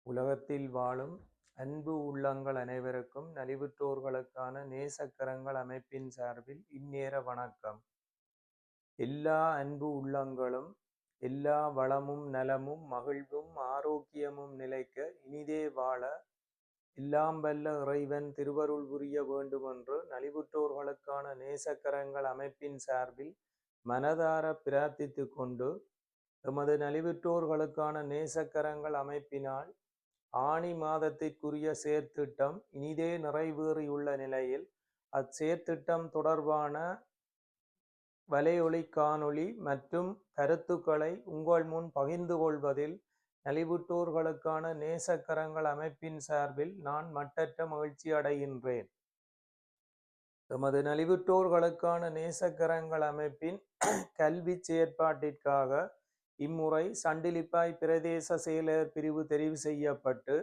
உலகத்தில் வாழும் அன்பு உள்ளங்கள் அனைவருக்கும் நலிவுற்றோர்களுக்கான நேசக்கரங்கள் அமைப்பின் சார்பில் இந்நேர வணக்கம். எல்லா அன்பு உள்ளங்களும் எல்லா வளமும் நலமும் மகிழ்வும் ஆரோக்கியமும் நிலைக்க இனிதே வாழ எல்லாம் வல்ல இறைவன் திருவருள் புரிய வேண்டுமென்று நலிவுற்றோர்களுக்கான நேசக்கரங்கள் அமைப்பின் சார்பில் மனதார பிரார்த்தித்து கொண்டு எமது நலிவுற்றோர்களுக்கான நேசக்கரங்கள் அமைப்பினால் ஆணி மாதத்திற்குரிய செயற்திட்டம் இனிதே நிறைவேறியுள்ள நிலையில் அச்செயற்திட்டம் தொடர்பான வலையொலி காணொளி மற்றும் கருத்துக்களை உங்கள் முன் பகிர்ந்து கொள்வதில் நலிவுற்றோர்களுக்கான நேசக்கரங்கள் அமைப்பின் சார்பில் நான் மட்டற்ற மகிழ்ச்சி அடைகின்றேன். எமது நலிவுற்றோர்களுக்கான நேசக்கரங்கள் அமைப்பின் கல்வி செயற்பாட்டிற்காக இம்முறை சண்டிலிப்பாய் பிரதேச செயலர் பிரிவு தெரிவு செய்யப்பட்டு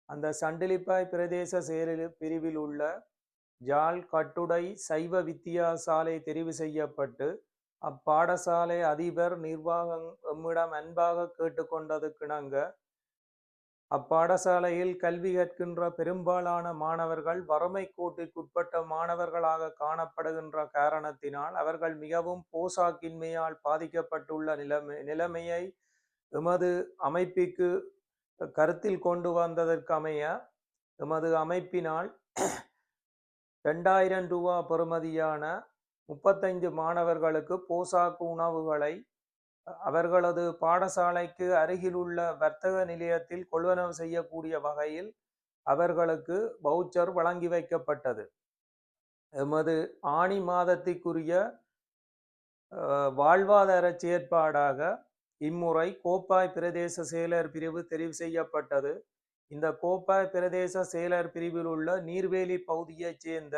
அந்த சண்டிலிப்பாய் பிரதேச செயலர் பிரிவில் உள்ள யாழ் கட்டுடை சைவ வித்தியாசாலை தெரிவு செய்யப்பட்டு அப்பாடசாலை அதிபர் நிர்வாகம் எம்மிடம் அன்பாக கேட்டுக்கொண்டதுக்கிணங்க அப்பாடசாலையில் கல்வி கற்கின்ற பெரும்பாலான மாணவர்கள் வறுமை கோட்டிற்குட்பட்ட மாணவர்களாக காணப்படுகின்ற காரணத்தினால் அவர்கள் மிகவும் போசாக்கின்மையால் பாதிக்கப்பட்டுள்ள நிலைமையை எமது அமைப்புக்கு கருத்தில் கொண்டு வந்ததற்கமைய எமது அமைப்பினால் 2000 ரூபா பெறுமதியான 35 மாணவர்களுக்கு போசாக்கு உணவுகளை அவர்களது பாடசாலைக்கு அருகிலுள்ள வர்த்தக நிலையத்தில் கொள்வனவு செய்யக்கூடிய வகையில் அவர்களுக்கு வவுச்சர் வழங்கி வைக்கப்பட்டது. எமது ஆணி மாதத்திற்குரிய வாழ்வாதார செயற்பாடாக இம்முறை கோப்பாய் பிரதேச செயலர் பிரிவு தெரிவு செய்யப்பட்டது. இந்த கோப்பாய் பிரதேச செயலர் பிரிவில் உள்ள நீர்வேலி பகுதியைச் சேர்ந்த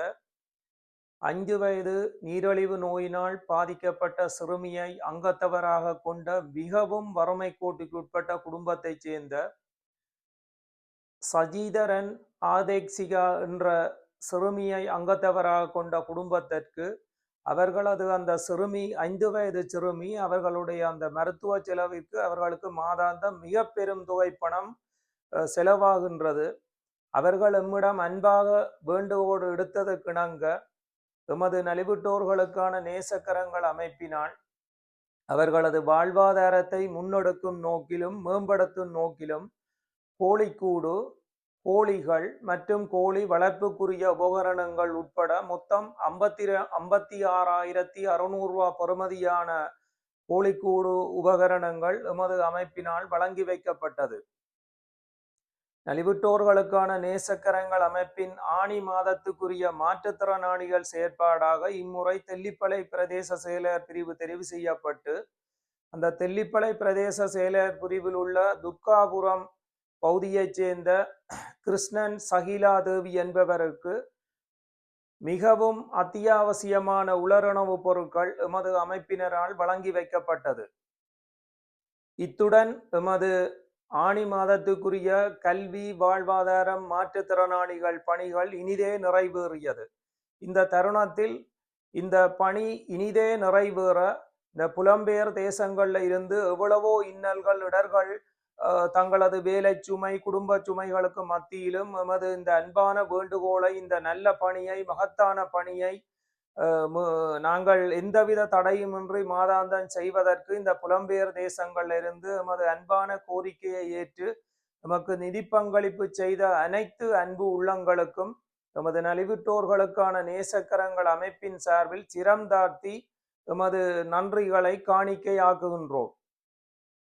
5 வயது நீரிழிவு நோயினால் பாதிக்கப்பட்ட சிறுமியை அங்கத்தவராக கொண்ட மிகவும் வறுமை கோட்டுக்குட்பட்ட குடும்பத்தைச் சேர்ந்த சஜிதரன் ஆதேக்சிகா என்ற சிறுமியை அங்கத்தவராக கொண்ட குடும்பத்திற்கு அவர்களது அந்த சிறுமி 5 வயது சிறுமி அவர்களுடைய அந்த மருத்துவ செலவிற்கு அவர்களுக்கு மாதாந்தம் மிக பெரும் தொகை பணம் செலவாகின்றது. அவர்கள் எம்மிடம் அன்பாக வேண்டுகோடு எடுத்ததற்கிணங்க எமது நலிவுற்றோர்களுக்கான நேசக்கரங்கள் அமைப்பினால் அவர்களது வாழ்வாதாரத்தை முன்னெடுக்கும் நோக்கிலும் மேம்படுத்தும் நோக்கிலும் கோழிக்கூடு, கோழிகள் மற்றும் கோழி வளர்ப்புக்குரிய உபகரணங்கள் உட்பட மொத்தம் 56,600 ரூபா பெறுமதியான கோழிக்கூடு உபகரணங்கள் எமது அமைப்பினால் வழங்கி வைக்கப்பட்டது. நலிவுற்றோர்களுக்கான நேசக்கரங்கள் அமைப்பின் ஆணி மாதத்துக்குரிய மாற்றுத்திறனாளிகள் செயற்பாடாக இம்முறை தெல்லிப்பளை பிரதேச செயலர் பிரிவு தெரிவு செய்யப்பட்டு அந்த தெல்லிப்பளை பிரதேச செயலர் பிரிவில் உள்ள துர்காபுரம் பகுதியைச் சேர்ந்த கிருஷ்ணன் சகிலா தேவி என்பவருக்கு மிகவும் அத்தியாவசியமான உலருணவு பொருட்கள் எமது அமைப்பினரால் வழங்கி வைக்கப்பட்டது. இத்துடன் எமது ஆணி மாதத்துக்குரிய கல்வி வாழ்வாதாரம் மாற்றுத்திறனாளிகள் பணிகள் இனிதே நிறைவேறியது. இந்த தருணத்தில் இந்த பணி இனிதே நிறைவேற இந்த புலம்பெயர் தேசங்கள்ல இருந்து எவ்வளவோ இன்னல்கள் இடர்கள் தங்களது வேலை சுமை குடும்ப சுமைகளுக்கு மத்தியிலும் எமது இந்த அன்பான வேண்டுகோளை இந்த நல்ல பணியை மகத்தான பணியை நாங்கள் எந்தவித தடையுமின்றி மாதாந்தம் செய்வதற்கு இந்த புலம்பெயர் தேசங்கள்ல இருந்து எமது அன்பான கோரிக்கையை ஏற்று எமக்கு நிதி பங்களிப்பு செய்த அனைத்து அன்பு உள்ளங்களுக்கும் எமது நலிவுற்றோர்களுக்கான நேசக்கரங்கள் அமைப்பின் சார்பில் சிரம் தாழ்த்தி எமது நன்றிகளை காணிக்கையாக்குகின்றோம்.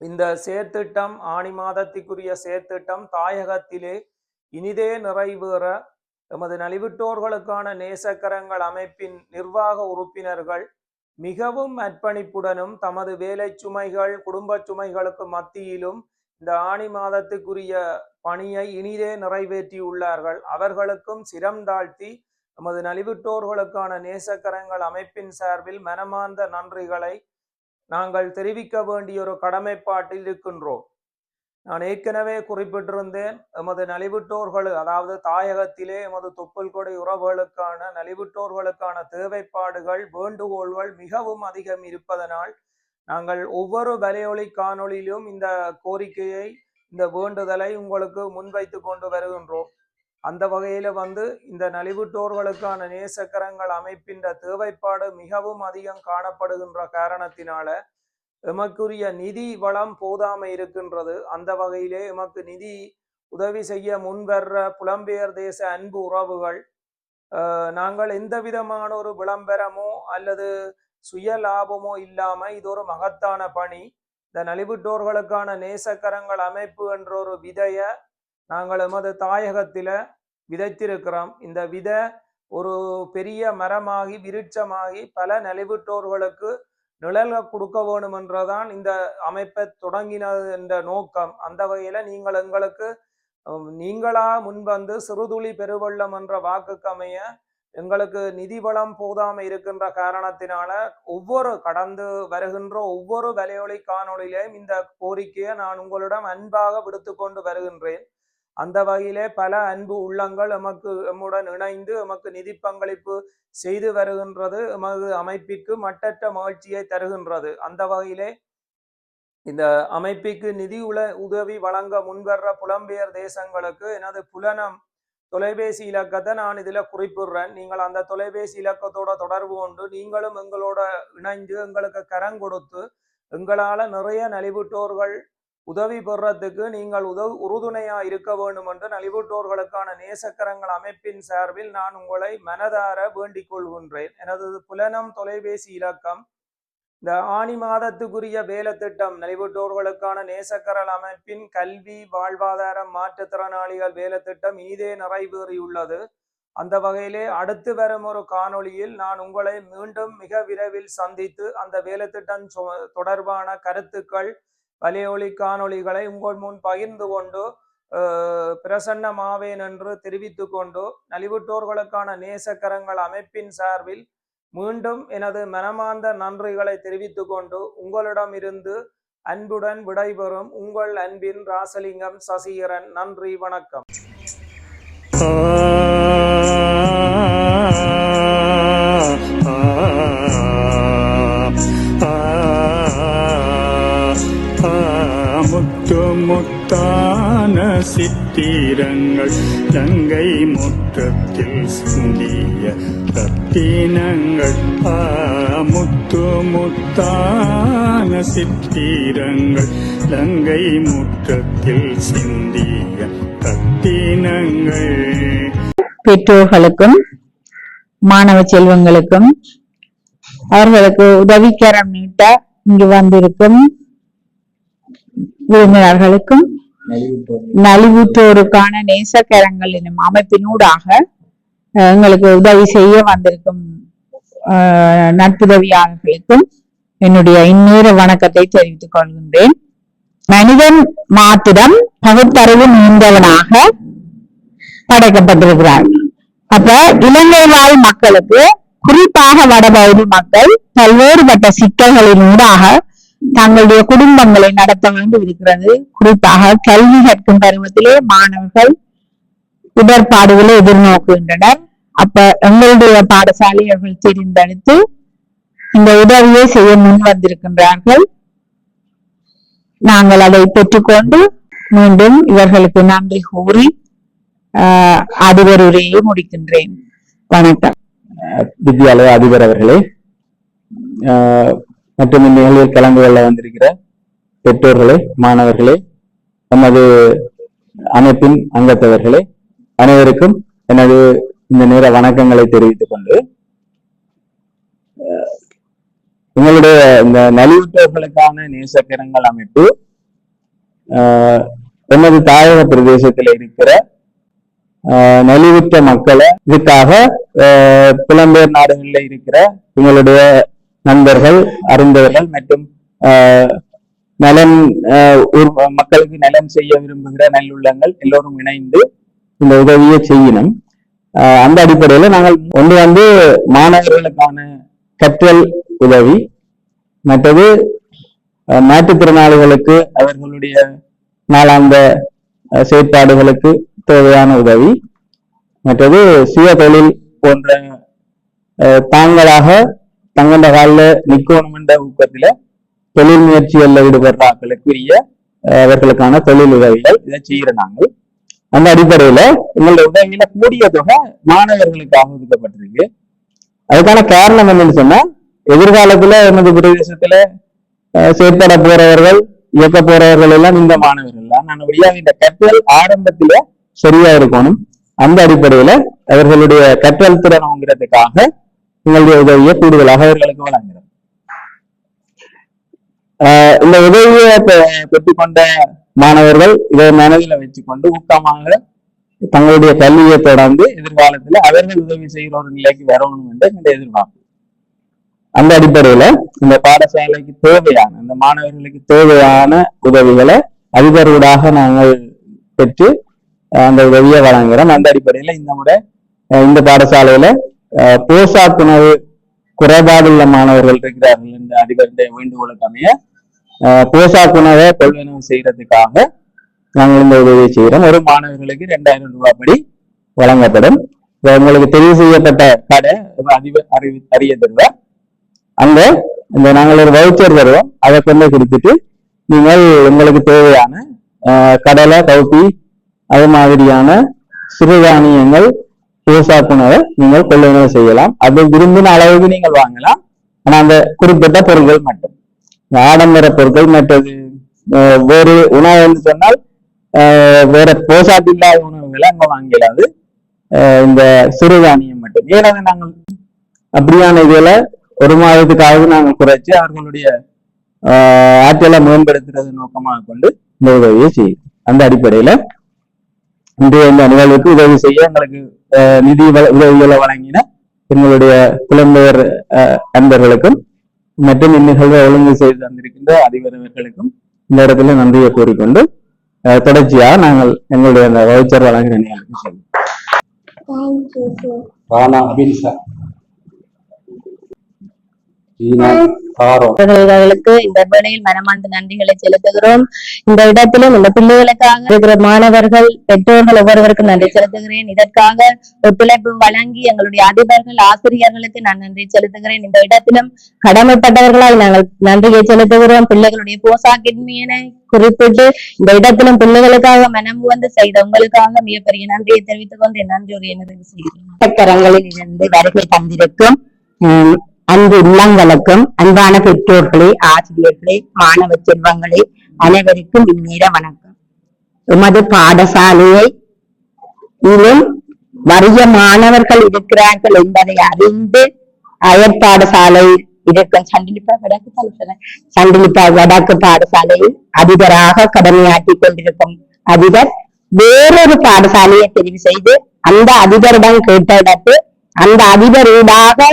இந்த செயற்திட்டம் ஆணி மாதத்திற்குரிய செயற்திட்டம் தாயகத்திலே இனிதே நிறைவேற எமது நலிவுற்றோர்களுக்கான நேசக்கரங்கள் அமைப்பின் நிர்வாக உறுப்பினர்கள் மிகவும் அர்ப்பணிப்புடனும் தமது வேலை சுமைகள் குடும்ப சுமைகளுக்கு மத்தியிலும் இந்த ஆணி மாதத்துக்குரிய பணியை இனிதே நிறைவேற்றியுள்ளார்கள். அவர்களுக்கும் சிரம் தாழ்த்தி எமது நலிவுற்றோர்களுக்கான நேசக்கரங்கள் அமைப்பின் சார்பில் மனமார்ந்த நன்றிகளை நாங்கள் தெரிவிக்க வேண்டிய ஒரு கடமைப்பாட்டில் இருக்கின்றோம். நான் ஏற்கனவே குறிப்பிட்டிருந்தேன், எமது நலிவுற்றோர்கள் அதாவது தாயகத்திலே எமது தொப்புள் கொடை உறவுகளுக்கான நலிவுற்றோர்களுக்கான தேவைப்பாடுகள் வேண்டுகோள்கள் மிகவும் அதிகம் இருப்பதனால் நாங்கள் ஒவ்வொரு வலையொலி காணொளியிலும் இந்த கோரிக்கையை இந்த வேண்டுதலை உங்களுக்கு முன்வைத்து கொண்டு வருகின்றோம். அந்த வகையில இந்த நலிவுற்றோர்களுக்கான நேசக்கரங்கள் அமைப்பின் தேவைப்பாடு மிகவும் அதிகம் காணப்படுகின்ற காரணத்தினால எமக்குரிய நிதி வளம் போதாமை இருக்கின்றது. அந்த வகையிலே எமக்கு நிதி உதவி செய்ய முன்வர்ற புலம்பெயர் தேச அன்பு உறவுகள், நாங்கள் எந்த விதமான ஒரு விளம்பரமோ அல்லது சுய லாபமோ இல்லாம இது ஒரு மகத்தான பணி. இந்த நலிவுற்றோர்களுக்கான நேசக்கரங்கள் அமைப்பு என்ற ஒரு விதைய நாங்கள் எமது தாயகத்தில விதைத்திருக்கிறோம். இந்த விதை ஒரு பெரிய மரமாகி விருட்சமாகி பல நலிவுற்றோர்களுக்கு நிழல் கொடுக்க வேணும் என்றதான் இந்த அமைப்பை தொடங்கினது என்ற நோக்கம். அந்த வகையில நீங்கள் எங்களுக்கு நீங்களா முன்வந்து சிறுதுளி பெருவெள்ளம் என்ற வாக்குக்கு அமைய எங்களுக்கு நிதி வளம் போதாம இருக்கின்ற காரணத்தினால கடந்து வருகின்ற ஒவ்வொரு வலையொலி காணொளியிலையும் இந்த கோரிக்கையை நான் உங்களிடம் அன்பாக விடுத்து கொண்டு வருகின்றேன். அந்த வகையிலே பல அன்பு உள்ளங்கள் எம்முடன் இணைந்து எமக்கு நிதி பங்களிப்பு செய்து வருகின்றது. எமது அமைப்பிற்கு மட்டற்ற மகிழ்ச்சியை தருகின்றது. அந்த வகையிலே இந்த அமைப்பிற்கு நிதி உதவி வழங்க முன்வர்ற புலம்பெயர் தேசங்களுக்கு எனது புலனம் தொலைபேசி இலக்கத்தை நான் இதுல குறிப்பிடுறேன். நீங்கள் அந்த தொலைபேசி இலக்கத்தோட தொடர்பு கொண்டு நீங்களும் எங்களோட இணைந்து எங்களுக்கு கரம் கொடுத்து எங்களால நிறைய நலிவுற்றோர்கள் உதவி பெறத்துக்கு நீங்கள் உறுதுணையா இருக்க வேண்டும் என்று நலிவுற்றோர்களுக்கான நேசக்கரங்கள் அமைப்பின் சார்பில் நான் உங்களை மனதார வேண்டிக் கொள்கின்றேன். எனது புலனம் தொலைபேசி இலக்கம் இந்த ஆணி மாதத்துக்குரிய வேலை திட்டம் நலிவுற்றோர்களுக்கான நேசக்கரல் அமைப்பின் கல்வி வாழ்வாதாரம் மாற்றுத்திறனாளிகள் வேலை திட்டம் இனிதே நிறைவேறியுள்ளது. அந்த வகையிலே அடுத்து வரும் ஒரு காணொளியில் நான் உங்களை மீண்டும் மிக விரைவில் சந்தித்து அந்த வேலை திட்டம் தொடர்பான கருத்துக்கள் வலையொலி காணொளிகளை உங்கள் முன் பகிர்ந்து கொண்டு பிரசன்னமாவேன் என்று தெரிவித்து கொண்டு நலிவுற்றோர்களுக்கான நேசக்கரங்கள் அமைப்பின் சார்பில் மீண்டும் எனது மனமார்ந்த நன்றிகளை தெரிவித்து கொண்டு உங்களிடம் இருந்து அன்புடன் விடைபெறும் உங்கள் அன்பின் ராசலிங்கம் சசிகரன். நன்றி, வணக்கம். முத்தான சித்திரங்கள் லங்கை முற்றத்தில் சிந்திய ரத்தினங்கள். முத்தான சித்திரங்கள் லங்கை முற்றத்தில் சிந்திய ரத்தினங்கள். பெற்றோர்களுக்கும் மாணவ செல்வங்களுக்கும் அவர்களுக்கு உதவிக்கரம் நீட்ட இங்கு வந்திருக்கும் விருந்தினர்களுக்கும் நலிவுற்றோருக்கான நேசக்கரங்கள் என்னும் அமைப்பினூடாக எங்களுக்கு உதவி செய்ய வந்திருக்கும் நட்புதவியாளர்களுக்கும் என்னுடைய இந்நேர வணக்கத்தை தெரிவித்துக் கொள்கின்றேன். மனிதன் மாத்திரம் பகுத்தறிவு நீண்டவனாக படைக்கப்பட்டிருக்கிறார். அப்ப இலங்கை வாழ் மக்களுக்கு, குறிப்பாக வடபகுதி மக்கள் பல்வேறுபட்ட சிக்கல்களினூடாக தங்களுடைய குடும்பங்களை நடத்த வேண்டி இருக்கிறது. குறிப்பாக கல்வி கற்கும் பருவத்திலே மாணவர்கள் இடர்பாடுகளை எதிர்நோக்குகின்றனர். அப்ப எங்களுடைய பாடசாலையர்கள் தெரிந்தெடுத்து இந்த உதவியை செய்ய முன் வந்திருக்கின்றார்கள். நாங்கள் அதை பெற்றுக்கொண்டு மீண்டும் இவர்களுக்கு நன்றி கூறி அதிபர் உரையை முடிக்கின்றேன். வணக்கம். வித்யாலய அதிபர் அவர்களே மற்றும் இந்த நிகழ்வில் கலந்து கொள்ள வந்திருக்கிற பெற்றோர்களே, மாணவர்களே, நமது அமைப்பின் அங்கத்தவர்களே, அனைவருக்கும் எனது இந்த நேர வணக்கங்களை தெரிவித்துக் கொண்டு, உங்களுடைய இந்த நலிவுற்றோர்களுக்கான நேசக்கரங்கள் அமைப்பு எனது தாயக பிரதேசத்தில் இருக்கிற நலிவுற்ற மக்களை இதுக்காக புலம்பெயர் நாடுகளில் இருக்கிற உங்களுடைய நண்பர்கள், அறிந்தவர்கள் மற்றும் நலன் மக்களுக்கு நலன் செய்ய விரும்புகிற நல்லுள்ளங்கள் எல்லோரும் இணைந்து இந்த உதவியை செய்யணும். அந்த அடிப்படையில நாங்கள் ஒன்று மாணவர்களுக்கான கற்றல் உதவி, மற்றது மாற்றுத்திறனாளிகளுக்கு அவர்களுடைய நாளாந்த செயற்பாடுகளுக்கு தேவையான உதவி, மற்றது சுய தொழில் போன்ற தாங்களாக தங்கண்ட காலில் நிக்கணும் என்ற ஊக்கத்துல தொழில் முயற்சிகளில் ஈடுபடுற ஆட்களுக்குரிய அவர்களுக்கான தொழில் உதவிகள் இதை செய்யற நாங்கள். அந்த அடிப்படையில எங்களுடைய உதவியில கூடிய தொகை மாணவர்களுக்காக ஒதுக்கப்பட்டிருக்கு. அதுக்கான காரணம் என்னன்னு சொன்னா, எதிர்காலத்துல எமது பிரதேசத்துல செயற்பட போறவர்கள், இயக்க போறவர்கள் எல்லாம் இந்த மாணவர்கள் தான். நல்லபடியா இந்த கற்றல் ஆரம்பத்தில சரியா இருக்கணும். அந்த அடிப்படையில அவர்களுடைய கற்றல் திறன் வாங்குறதுக்காக எங்களுடைய உதவியை கூடுதலாக அவர்களுக்கு வழங்குகிறோம். இந்த உதவியை பெற்றுக்கொண்ட மாணவர்கள் இதை மனதில் வச்சுக்கொண்டு ஊக்கமாக தங்களுடைய கல்வியை தொடர்ந்து எதிர்காலத்துல அவர்கள் உதவி செய்கிற ஒரு நிலைக்கு வரணும் என்று இந்த எதிர்பார்ப்பு. அந்த அடிப்படையில இந்த பாடசாலைக்கு தேவையான, இந்த மாணவர்களுக்கு தேவையான உதவிகளை அதிபர்களாக நாங்கள் பெற்று அந்த உதவியை வழங்குகிறோம். அந்த அடிப்படையில இந்த முறை இந்த பாடசாலையில போஷாக்குணவு குறைபாடுள்ள மாணவர்கள் இருக்கிறார்கள் என்ற அதிபருடைய வேண்டுகோளுக்கு அமைய போஷாக்குணவை கொள்வனவு செய்யறதுக்காக நாங்கள் இந்த உதவியை செய்கிறோம். ஒரு மாணவர்களுக்கு 2000 ரூபாய் படி வழங்கப்படும். உங்களுக்கு தெரிவு செய்யப்பட்ட கடை அறிய தருவார். அங்க இந்த நாங்கள் ஒரு வவுச்சர் தருவோம். அதை கொண்டு கொடுத்துட்டு நீங்கள் உங்களுக்கு தேவையான கடலை, கவுப்பி, அது மாதிரியான சிறுதானியங்கள், போஷாக்குணவை நீங்கள் கொள்வனவு செய்யலாம். அது விரும்பின அளவுக்கு நீங்கள் வாங்கலாம். ஆனா அந்த குறிப்பிட்ட பொருட்கள் மட்டும், ஆடம்பர பொருட்கள் மற்றது வேறு உணவு என்று சொன்னால் வேற போஷாக்கு இல்லாத உணவுகளை அங்க வாங்கிடாது. இந்த சிறுதானியம் மட்டும். ஏன்னா நாங்கள் அப்படியான இதுல ஒரு மாதத்துக்காக நாங்கள் குறைச்சு அவர்களுடைய ஆற்றலை மேம்படுத்துறது நோக்கமாக கொண்டு இந்த உதவியை செய்யும். அந்த அடிப்படையில இன்றைய இந்த நிகழ்வுக்கு உதவி செய்ய எங்களுக்கு நிதி உதவிகளை வழங்கின எங்களுடைய புலம்பெயர் அன்பர்களுக்கும் மற்றும் இந்நிகழ்வை ஒழுங்கு செய்து தந்திருக்கின்ற அதிபர்களுக்கும் இந்த இடத்துல நன்றியை கூறிக்கொண்டு தொடர்ச்சியாக நாங்கள் எங்களுடைய அந்த வவுச்சர் வழங்குகிற நிகழ்வுக்கு செல்வோம். இந்த வேளையில் மனமார்ந்த நன்றிகளை செலுத்துகிறோம். இந்த இடத்திலும் இந்த பிள்ளைகளுக்காக இருக்கிற மாணவர்கள், பெற்றோர்கள் ஒவ்வொருவருக்கும் நன்றி செலுத்துகிறேன். இதற்காக ஒத்துழைப்பு வழங்கி எங்களுடைய அதிபர்கள், ஆசிரியர்களுக்கு நான் நன்றி செலுத்துகிறேன். இந்த இடத்திலும் கடமைப்பட்டவர்களால் நாங்கள் நன்றியை செலுத்துகிறோம். பிள்ளைகளுடைய போசாக்கின்மையினை குறிப்பிட்டு இந்த இடத்திலும் பிள்ளைகளுக்காக மனம் வந்து செய்த உங்களுக்காக மிகப்பெரிய நன்றியை தெரிவித்துக் கொண்டு என் நன்றியுடைய நிறைவு செய்கிறேன். இருந்து வருகை தந்திருக்கும் அன்பு உள்ளங்களுக்கும், அன்பான பெற்றோர்களே, ஆசிரியர்களே, மாணவ செல்வங்களே, அனைவருக்கும் இந்நேர வணக்கம். எமது பாடசாலையை இன்னும் வறிய மாணவர்கள் இருக்கிறார்கள் என்பதை அறிந்து அயற் பாடசாலை இருக்கும் சண்டிலிப்பா வடக்கு பாடசாலையில் அதிபராக கடமையாற்றிக் கொண்டிருக்கும் அதிபர் வேறொரு பாடசாலையை தெரிவு செய்து அந்த அதிபரிடம் கேட்ட இடத்து அந்த அதிபரூடாக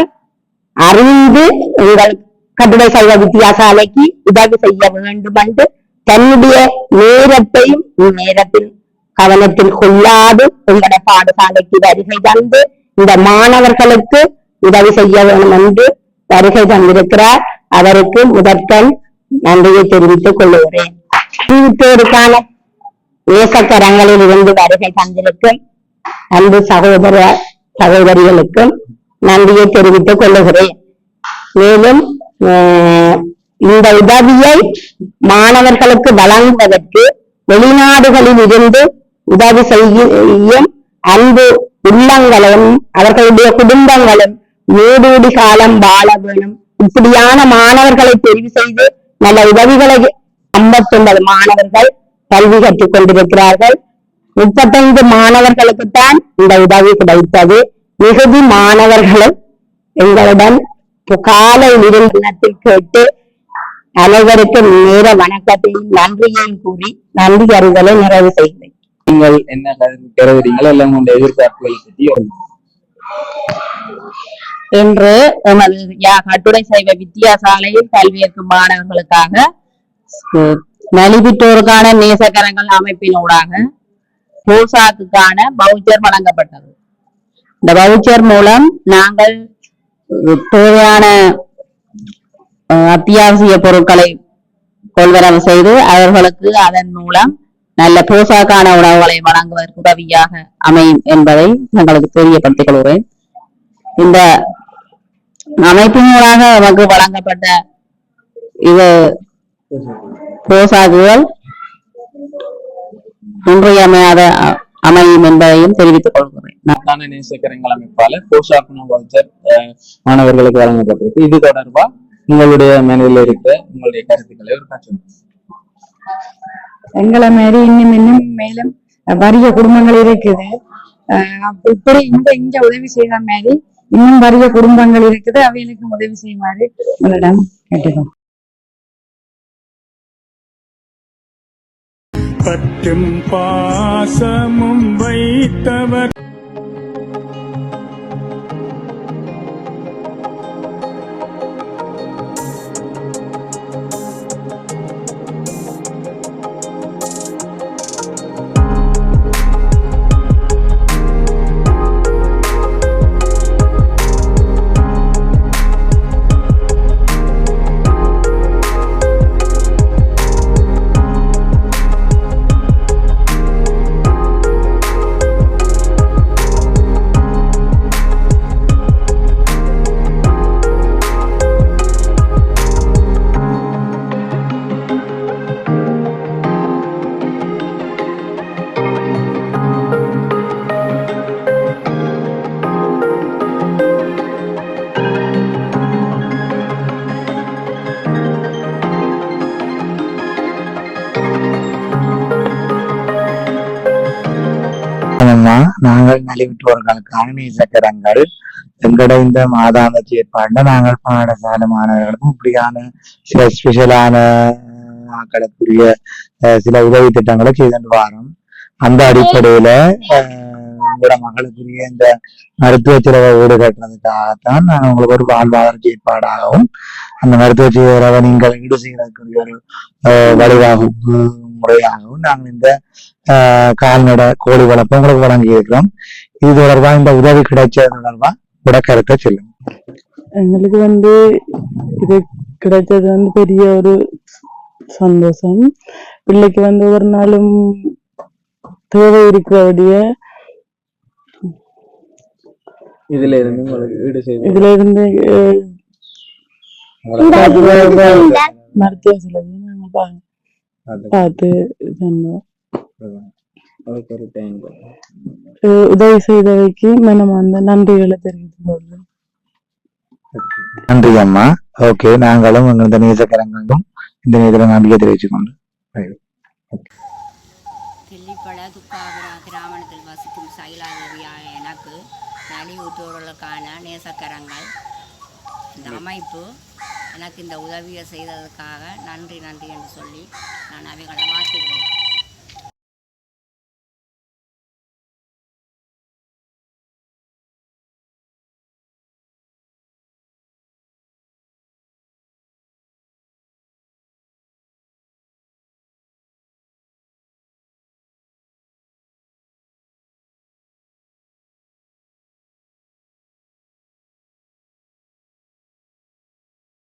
அறிந்து உங்கள் கட்டுரை சைவ வித்தியாசாலைக்கு உதவி செய்ய வேண்டும் என்று தன்னுடைய நேரத்தையும் இந்நேரத்தில் கவனத்தில் கொள்ளாது உங்களுடைய பாடசாலைக்கு வருகை தந்து இந்த மாணவர்களுக்கு உதவி செய்ய வேண்டும் என்று வருகை தந்திருக்கிறார். அவருக்கு முதற்கண் நன்றியை தெரிவித்துக் கொள்ளுகிறேன். வீட்டோருக்கான நேசக்கரங்களில் இருந்து வருகை தந்திருக்கும் அன்பு சகோதர சகோதரிகளுக்கும் நன்றியை தெரிவித்துக் கொள்ளுகிறேன். மேலும் இந்த உதவியை மாணவர்களுக்கு வழங்குவதற்கு வெளிநாடுகளில் இருந்து உதவி செய்யும் அன்பு உள்ளங்களும் அவர்களுடைய குடும்பங்களும் நீடூடி காலம் வாழ வேணும். இப்படியான மாணவர்களை தெரிவு செய்து நல்ல உதவிகளை 59 மாணவர்கள் கல்வி கற்றுக் கொண்டிருக்கிறார்கள். 35 மாணவர்களுக்குத்தான் இந்த உதவி கிடைத்தது. மிகுதி மாணவர்களும் எங்களுடன் காலையில் இருந்து கேட்டு அனைவருக்கும் நேர வணக்கத்தையும் நன்றியையும் கூறி நன்றி அறிதலை நிறைவு செய்கிறேன். நீங்கள் என்ன கருதுறீங்களோ எல்லாம் உங்களுடைய எதிர்பார்ப்புகளை பற்றி என்று எமது கட்டுரை சைவ வித்தியாசாலையில் கல்வியேற்கும் மாணவர்களுக்காக நலிவிட்டோருக்கான நேசக்கரங்கள் அமைப்பினூடாக போசாக்குக்கான வவுச்சர் வழங்கப்பட்டது. இந்த வவுச்சர் மூலம் நாங்கள் தேவையான அத்தியாவசிய பொருட்களை கொள்வனவு செய்து அவர்களுக்கு அதன் மூலம் நல்ல போசாக்கான உணவுகளை வழங்குவதற்கு உதவியாக அமையும் என்பதை எங்களுக்கு தெரியப்படுத்திக் கொள்கிறேன். இந்த அமைப்பினூடாக நமக்கு வழங்கப்பட்ட இது போசாக்குகள் இன்றியமையாத அமையும் என்பதையும் தெரிவித்துக் கொள்கிறேன். மகத்தான நேசக்கரங்கள் அமைப்பாளர் கோஷாக்குண வவுச்சர் மாணவர்களுக்கு வழங்கப்பட்டிருக்கு. இது தொடர்பா உங்களுடைய மனதில் இருக்கிற உங்களுடைய கருத்துக்களை ஒரு காட்சி. எங்களை மாரி இன்னும் மேலும் வறிய குடும்பங்கள் இருக்குது. இப்படி இங்க உதவி செய்த மாதிரி இன்னும் வறிய குடும்பங்கள் இருக்குது. அவைகளுக்கு உதவி செய்யுமாறு உங்களிடம் கேட்டுக்கோம். பற்றும் பாசமும் வைத்தவர் நாங்கள் நலிவுற்றோர்களுக்கான நேசக்கரங்கள் எங்கட இந்த மாதாந்த செயற்பாடுல நாங்கள் பாடசாலை மாணவர்களுக்கும் இப்படியான சில ஸ்பெஷலான ஆக்களுக்குரிய சில உதவி திட்டங்களை செய்து வாரோம். அந்த அடிப்படையில உங்களோட மகளுக்குரிய இந்த மருத்துவ செலவை ஈடுகட்டுறதுக்காகத்தான் நாங்கள் உங்களுக்கு ஒரு வாழ்வாதார செயற்பாடாகவும் அந்த மருத்துவ செலவை நீங்கள் ஈடு செய்யறதுக்குரிய ஒரு வழிவகுப்பு முறையாகவும் நாங்கள் இந்த கால்நடை கோழி வளர்ப்பு உங்களுக்கு வழங்கி இருக்கிறோம். இது தொடர்பா இந்த உதவி கிடைச்சது தொடர்பா கூட கருத்தை சொல்லுங்க. எங்களுக்கு இது கிடைச்சது பெரிய ஒரு சந்தோஷம். பிள்ளைக்கு ஒரு நாளும் தேவை இருக்கிறபடிய இதுல இருந்து மருத்துவ செலவு நாங்க பார்த்து சொன்னோம். உதவி செய்தவைக்கு மனமார்ந்த நன்றிகளை தெரிவித்துக் கொள்கிறேன். நன்றி அம்மா. ஓகே, நாங்களும் இந்த நேசக்கரங்களும் இந்த நேரத்தில் நம்பிக்கை தெரிவித்துக் கொண்டு தில்லிப்பட துப்பாகரா கிராமத்தில் வசிக்கும் சைலாதேவியான எனக்கு நலிவுற்றோர்களுக்கான நேசக்கரங்கள் இந்த அமைப்பு எனக்கு இந்த உதவியை செய்ததுக்காக நன்றி என்று சொல்லி நான் அவைகளை வாழ்த்துகிறேன்.